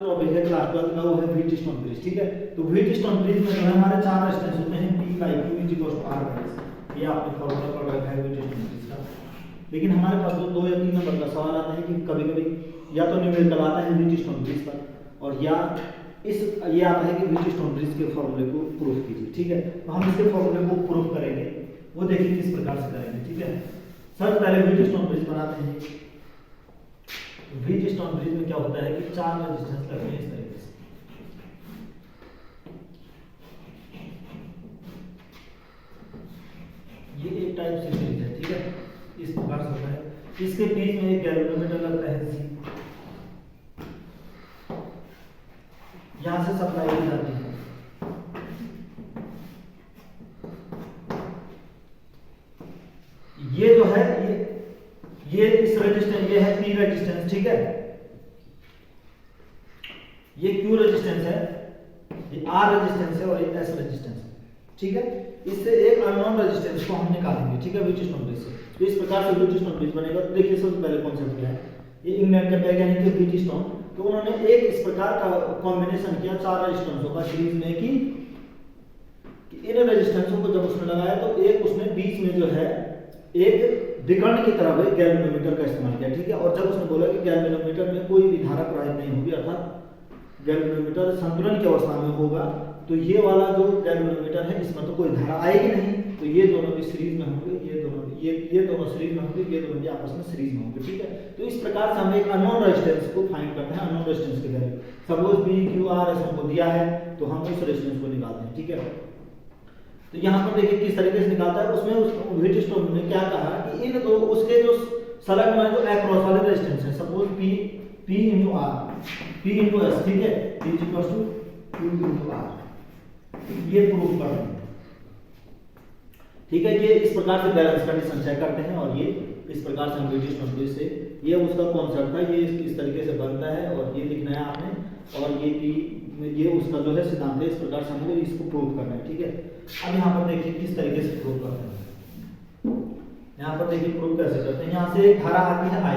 Topic है class 12 का, वो है व्हीटस्टोन ब्रिज। ठीक है, तो व्हीटस्टोन ब्रिज में जो है हमारे चार रेजिस्टेंस होते हैं, P by Q is equal to R by S। ये आपने फॉर्मूला पढ़ रखा है व्हीटस्टोन ब्रिज का। लेकिन हमारे पास दो या तीन नंबर का सवाल आता है कि कभी-कभी या तो न्यूमेरिकल आता है व्हीटस्टोन ब्रिज पर, और या ये आता है कि व्हीटस्टोन ब्रिज के फॉर्मूले को प्रूफ कीजिए। ठीक है, तो हम इसके फॉर्मूले को प्रूफ करेंगे, वो देखिए किस प्रकार से करेंगे। ठीक है, सबसे पहले व्हीटस्टोन ब्रिज बनाते हैं। व्हीटस्टोन ब्रिज में क्या होता है कि चार रेजिस्टेंस लगते हैं इस तरीके से। ये एक टाइप से ब्रिज है। ठीक है, इस प्रकार से होता है। इसके बीच में एक गैल्वेनोमीटर लगता है C, यहां से सप्लाई की जाती है। ये जो है ये इस रेजिस्टेंस, ये है P रेजिस्टेंस। ठीक है, ये Q रेजिस्टेंस है, ये R रेजिस्टेंस है और ये S रेजिस्टेंस है। ठीक है, इससे एक अननोन रेजिस्टेंस को हम निकालेंगे। ठीक है, व्हीटस्टोन ब्रिज से। तो इस प्रकार से व्हीटस्टोन ब्रिज बनेगा। तो देखिए सबसे पहले कॉन्सेप्ट क्या है, ये इंग्लैंड के वैज्ञानिक थे व्हीटस्टोन, तो उन्होंने एक इस प्रकार का कॉम्बिनेशन किया चार रेजिस्टेंसों का सीरीज में कि इन रेजिस्टेंसों को जब उसने लगाया तो एक उसने बीच में जो है एक विकर्ण की तरह वही गैल्वेनोमीटर का इस्तेमाल किया। ठीक है, और जब उसने बोला कि गैल्वेनोमीटर में कोई भी धारा प्रवाहित नहीं होगी, अर्थात गैल्वेनोमीटर संतुलन की अवस्था में होगा, तो ये वाला जो गैल्वेनोमीटर है इसमें तो कोई धारा आएगी नहीं, तो ये दोनों भी सीरीज में होंगे, ये दोनों सीरीज में होंगे, ये दोनों भी आपस में सीरीज में होंगे। ठीक है, तो इस प्रकार से हम एक अननोन रेजिस्टेंस को फाइंड करते हैं, अननोन रेजिस्टेंस की value. Suppose P Q R S हमको दिया है, तो हम उस रेजिस्टेंस को निकालते हैं। ठीक है, तो यहाँ पर देखिए किस तरीके से निकालता है। उसमें उस व्हीटस्टोन ने क्या कहा कि इन दो उसके जो संलग्न जो अक्रॉस वाले रेजिस्टेंस है, suppose P into R, P into S, ठीक है, P is equals to Q into R, ये प्रूफ कर रहे हैं। ठीक है, ये इस प्रकार से बैलेंस कंडीशन चेक करते हैं, और ये इस प्रकार से हम व्हीटस्टोन ब्रिज से, ये उसका कॉन्सेप्ट था, ये इस तरीके से बनता है, और ये लिखना है आपने, और ये उसका जो है सिद्धांत है। इस प्रकार से हमको इसको प्रूफ करना है। ठीक है, अब यहाँ पर देखिए किस तरीके से प्रूफ करते हैं। यहाँ पर देखिए प्रूफ कैसे करते हैं। यहाँ से एक धारा आती है I,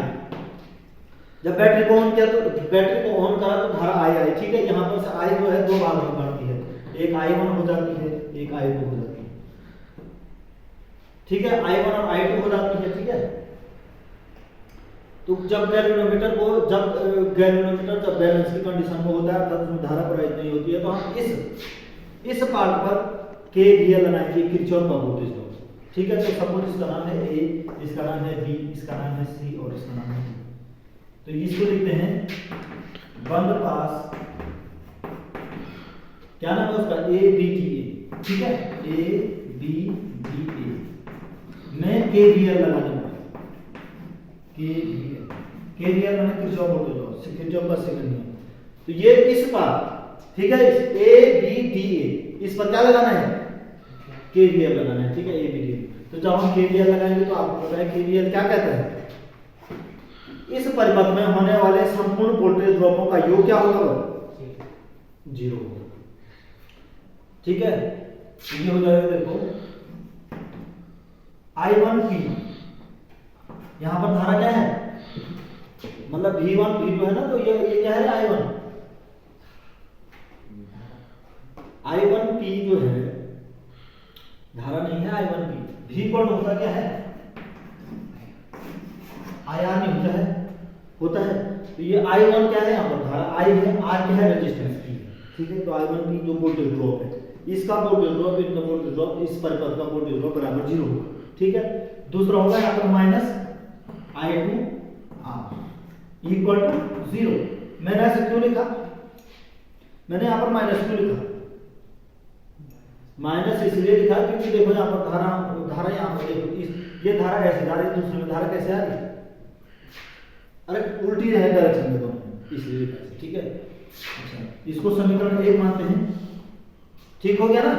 जब बैटरी को ऑन किया तो बैटरी को ऑन करा तो धारा I आई। ठीक है, यहाँ पर से I जो है दो भाग में बढ़ती है, एक I1 हो जाती है, एक I2 हो जाती है। ठीक है, I1 और I2 हो जाती है। ठीक है, तो जब गैल्वेनोमीटर जब बैलेंस की कंडीशन में होता है, तब उसमें धारा प्रवाहित नहीं होती है, तो हम इस पार्ट पर KVL लगाएंगे, किरचॉफ का वोल्टेज लॉ। ठीक है, तो सपोज इसका नाम है A, इसका नाम है B, इसका नाम है C और इसका नाम है D। तो इसको लिखते हैं बंद पास, क्या नाम है उसका, ABDA। ठीक है, ABDA में KVL लगाने वाला, KVL मैंने किरचॉफ वोल्टेज लॉ, किरचॉफ का सेकंड नियम। तो ये इस पर, ठीक है, ABDA, इस पर क्या लगाना है, KVL लगाना है। ठीक है, ABDA। तो जब हम KVL लगाएंगे तो आपको पता है KVL क्या कहता है, इस परिपथ में होने वाले संपूर्ण वोल्टेज ड्रॉपों का योग क्या होगा, 0 होगा। ठीक है, ये हो जाएगा, देखो I1P, यहां पर धारा क्या है, मतलब V1 V2 है ना, तो ये क्या है, I1P जो है धारा नहीं है, I1P। V पर होता क्या है, IR नहीं होता है। तो ये I1 क्या है, यहाँ पर धारा I है, R क्या है, रेजिस्टेंस P। ठीक है, तो I1P जो वोल्टेज ड्रॉप है, इसका वोल्टेज ड्रॉप, इन वोल्टेज ड्रॉप, इस परिपथ का वोल्टेज ड्रॉप बराबर 0 होगा। ठीक है, दूसरा होगा यहाँ पर माइनस I2R इक्वल टू 0। मैंने ऐसे क्यों लिखा, मैंने यहाँ पर माइनस क्यों लिखा, माइनस इसलिए लिखा क्योंकि देखो यहाँ पर धारा यहाँ पर देखो, ये धारा ऐसे जा रही है, दूसरे में धारा कैसे आ रही है, अरे उल्टी है डायरेक्शन में दोनों, इसलिए लिखा। ठीक है, अच्छा, इसको समीकरण 1 मानते हैं। ठीक हो गया ना,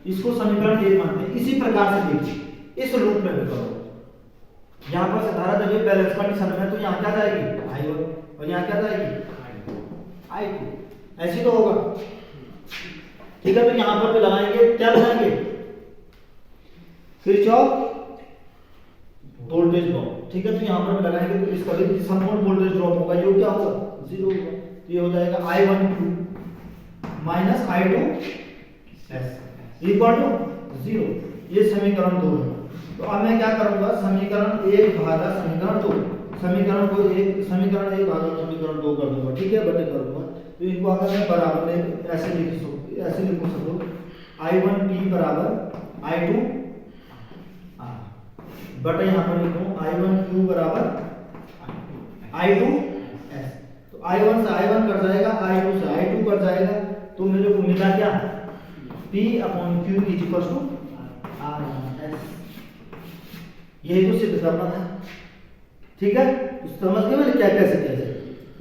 इसको समीकरण 1 मानते हैं। इसी प्रकार से देखिए, इस रूप में भी करो, यहाँ पर से धारा जब ये बैलेंस कंडीशन में, तो यहाँ क्या जाएगी, I1, और यहाँ क्या जाएगी, I2। ऐसी तो होगा। ठीक है, तो यहाँ पर भी लगाएंगे, क्या लगाएंगे, किरचॉफ वोल्टेज लॉ। ठीक है, तो यहाँ पर लगाएंगे तो इसका भी संपूर्ण वोल्टेज ड्रॉप होगा, ये क्या होगा, 0 होगा। तो ये हो जाएगा I12 minus I2s equal to 0। ये समीकरण 2 है। तो अब मैं क्या करूंगा, समीकरण 1 भागा समीकरण 2, समीकरण को एक समीकरण 1 भागा समीकरण 2 कर दूंगा, ठीक है, बटे करूंगा। तो इनको अगर मैं बराबर में ऐसे लिख सकूं I1P बराबर I2 बटे यहाँ पर लिखूं I1Q बराबर I2s। तो I1 से I1 कट जाएगा, I2 से I2 कट जाएगा, तो मेरे को मिला क्या, P/Q is equal to R1s। यही तो सिद्ध करना था, ठीक है। तो समझ गए मैंने क्या कैसे कैसे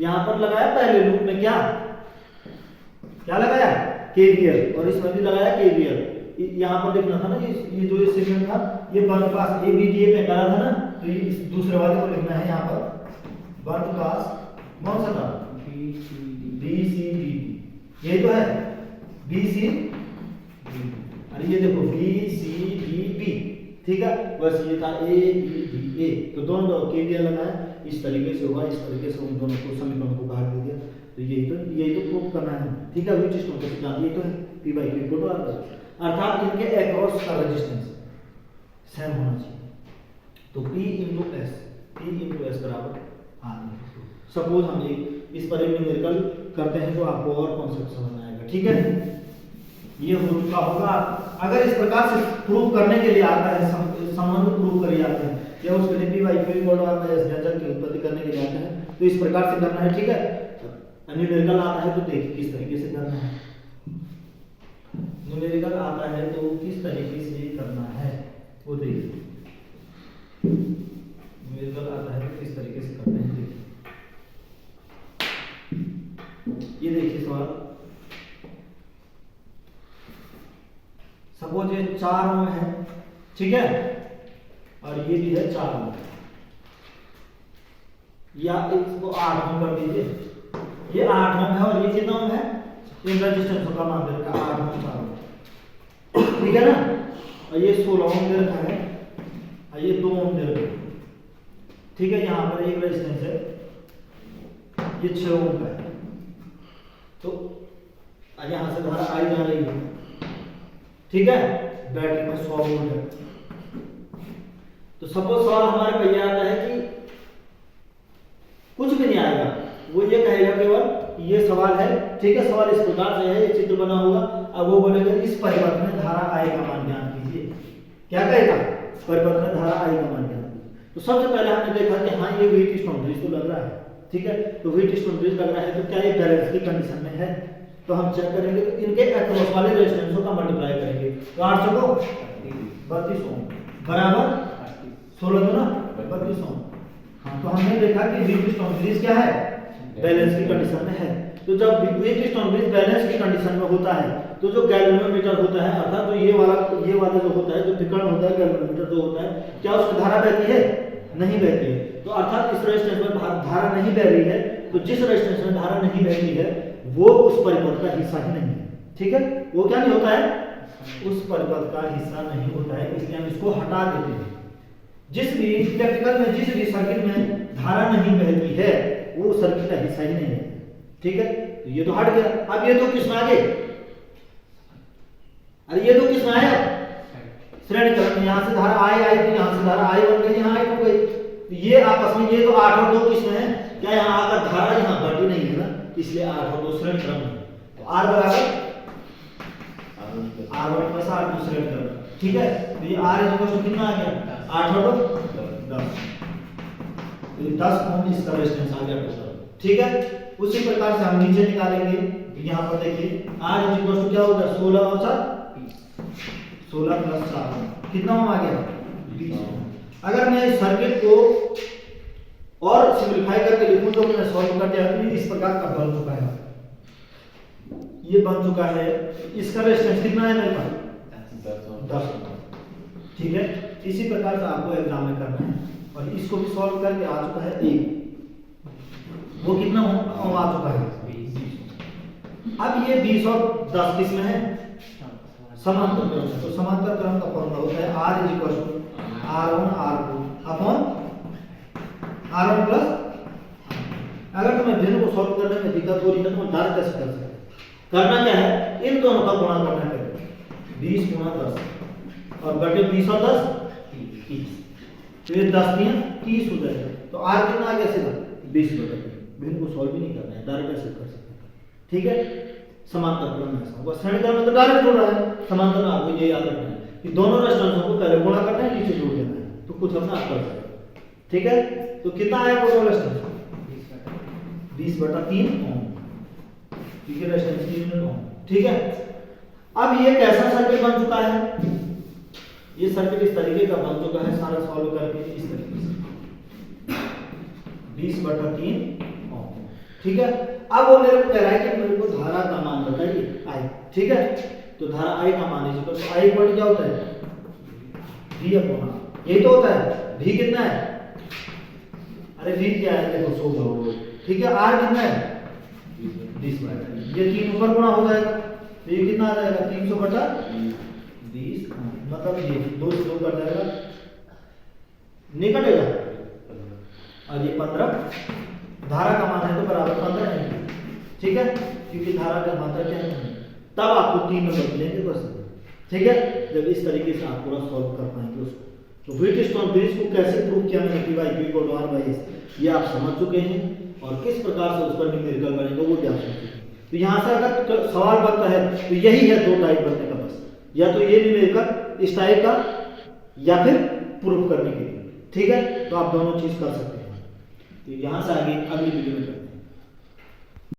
यहाँ पर लगाया, पहले लूप में क्या लगाया, KVL, और इसमें भी लगाया KVL। यहाँ पर देखना था ना, ये जो सेगमेंट था ये बंद पास ABDA पे करा था ना, तो ये इस दूसरे वाले को लिखना है यहाँ पर बंद पास कौन सा था, BCD, ये तो है BCD, अरे ये देखो BCDB, ठीक है। बस ये था ABDA, तो दोनों KVL लगाया, इस तरीके से हुआ, इस तरीके से उन दोनों को समीकरणों को काट दे दिया। तो यही तो प्रूव करना है, ठीक है। व्हिटस्टोन का सिद्धांत ये तो है, P/Q इक्वल टू R, अर्थात इनके अक्रॉस का रेजिस्टेंस सेम होना चाहिए। तो P × S बराबर R। सपोज हम इस पर एक न्यूमेरिकल करते हैं तो आपको और कॉन्सेप्ट समझ में आएगा, ठीक है। ये हो चुका होगा। अगर इस प्रकार से प्रूव करने के लिए आता है, संबंध प्रूव कर आते हैं, या उसके लिए P/Q इक्वल टू R व्यंजक की उत्पत्ति करने के लिए आता है, तो इस प्रकार से करना है, ठीक है। न्यूमेरिकल आता है तो देखिए किस तरीके से करना है, न्यूमेरिकल आता है तो किस तरीके से करना है वो देखिए, न्यूमेरिकल आता है तो किस तरीके से करते हैं देखिए। ये देखिए सवाल, सपोज ये 4 ओम है, ठीक है, और ये भी है 4 ओम, या इसको 8 ओम कर दीजिए। ये 8 ओम है और ये कितना ओम है, इन रेजिस्टेंस का मान दे रखा है 8 ओम 4 ओम, ठीक है ना। और ये 16 ओम दे रखा है और ये 2 ओम दे रखा है, ठीक है। यहाँ पर एक रेजिस्टेंस है, ये 6 ओम का है, तो यहाँ से धारा आई जा रही है, ठीक है। बैटरी में 100 वोल्ट है। तो सपोज सवाल हमारे पे आता है कि कुछ भी नहीं आएगा, वो ये कहेगा केवल ये सवाल है, ठीक है। सवाल इस प्रकार से है, ये चित्र बना होगा। अब वो बोलेगा इस परिपथ में धारा I का मान ज्ञात कीजिए। क्या कहेगा, परिपथ में धारा I का मान ज्ञात कीजिए। तो सबसे पहले हमने देखा कि हाँ ये व्हीटस्टोन ब्रिज तो लग रहा है, ठीक है। तो व्हीटस्टोन ब्रिज लग रहा है तो क्या ये बैलेंस की कंडीशन में है, तो हम चेक करेंगे। तो इनके अक्रॉस वाले रेजिस्टेंसों का मल्टीप्लाई करेंगे, तो 8 को 32 ओम बराबर 16 ना 32 ओम। हाँ, तो हमने देखा कि व्हीटस्टोन ब्रिज क्या है, बैलेंस की कंडीशन में है। तो जब व्हीटस्टोन ब्रिज बैलेंस की कंडीशन में होता है तो जो गैल्वेनोमीटर होता है, अर्थात तो ये वाला जो होता है, जो विकर्ण होता है गैल्वेनोमीटर जो होता है, क्या उसकी धारा बहती है, नहीं बहती है। तो अर्थात इस रेजिस्टेंस में धारा नहीं बह रही है, तो जिस रेजिस्टेंस में धारा नहीं बहती है वो उस परिपथ का हिस्सा ही नहीं है, ठीक है। वो क्या नहीं होता है, उस परिपथ का हिस्सा नहीं होता है, इसलिए हम इसको हटा देते हैं। जिस भी इलेक्ट्रिकल में जिस भी सर्किट में धारा नहीं बहती है वो सर्किट का हिस्सा ही नहीं है, ठीक है। तो ये तो हट गया। अब ये तो किसमें आ गए, अरे ये तो किसमें आया, श्रेणीकरण में। यहाँ से धारा आई थी, यहाँ से धारा आई बन गई, यहाँ आई हो गई। तो ये आपस में, ये तो 8 और 2 किसमें है, क्या यहाँ आकर धारा यहाँ बढ़ती नहीं है ना, इसलिए 8 और 2 श्रेणीकरण में। तो R बराबर R1 प्लस R2 श्रेणीकरण, ठीक है। तो ये R इक्वल टू कितना आ गया, 8 और 2 10, तो 10 ओम इसका रेजिस्टेंस आ गया टोटल, ठीक है। उसी प्रकार से हम नीचे निकालेंगे। यहाँ पर देखिए R इक्वल टू क्या होगा, 16 और 4 16 प्लस 4 कितना ओम आ गया, 20 ओम। अगर मैं इस सर्किट को और सिंपलीफाई करके लिखूं तो मैं सॉल्व कर दिया, तो इस प्रकार का बन चुका है, ये बन चुका है। इसका रेजिस्टेंस कितना है मेरे पास, 10 ओम, ठीक है। इसी प्रकार से आपको एग्जाम में करना है। और इसको भी सॉल्व करके आ चुका है 1, वो कितना ओम आ चुका है, 20। अब ये 20 और 10 किसमें है, समांतर क्रम में। तो समांतर क्रम का फॉर्मूला होता है R is equal to R1 R2 upon R1 plus अगर तुम्हें भिन्न को सॉल्व करने में दिक्कत हो रही है तो तुम डायरेक्ट कैसे कर सकते हो। करना क्या है, इन दोनों का गुणा करना है, 20 गुणा 10 और बटे 20 और 10 30, तो ये 10 में 30 हो जाएगा। तो आर कितना आ गया सीधा 20 बटे 3। भिन्न को सॉल्व भी नहीं करना है, डायरेक्ट ऐसे कर सकते हैं। ठीक है, समांतर क्रम ऐसा होगा, श्रेणीक्रम में तो डायरेक्ट हो रहा है, समांतर में आपको ये याद रखना है कि दोनों रेजिस्टेंसों को पहले गुणा करना है, नीचे जोड़ देना है, तो कुछ अपना आप कर सकते हैं। ठीक है, तो कितना आया टोटल रेजिस्टेंस 20/3 ओम, ठीक है, रेजिस्टेंस 3 यूनिट ओम। ठीक है, अब ये कैसा सर्किट बन चुका है, ये सर्किट इस तरीके का बन चुका है, सारा सॉल्व करके इस तरीके से 20/3 ओम। ठीक है, अब वो मेरे को कह रहा है कि मेरे को धारा का मान बताइए आई। ठीक है, तो धारा आई का मान लीजिए, तो आई इक्वल क्या होता है V/R, यही तो होता है। V कितना है, अरे V क्या है देखो 100 वोल्ट। ठीक है, R कितना है 20/3, ये 3 ऊपर गुणा हो जाएगा, तो ये कितना आ जाएगा 300/20, मतलब ये 2 से 2 कर जाएगा, निकलेगा, और ये 15 धारा का मान है तो बराबर 15 है। ठीक है, क्योंकि धारा का मात्रा क्या है, तब आपको 3 में बदलेंगे बस। ठीक है, जब इस तरीके से आप पूरा सॉल्व कर पाएंगे उसको। तो व्हीटस्टोन ब्रिज को कैसे प्रूव किया मैंने P/R/S, ये आप समझ चुके हैं, और किस प्रकार से उस पर न्यूमेरिकल बनेगा वो भी आप समझ चुके हैं। तो यहाँ से अगर सवाल बनता है तो यही है 2 टाइप बनने का बस, या तो ये न्यूमेरिकल इस टाइप का, या फिर प्रूफ करने के लिए। ठीक है, तो आप दोनों चीज कर सकते हैं। तो यहाँ से आगे अगली वीडियो में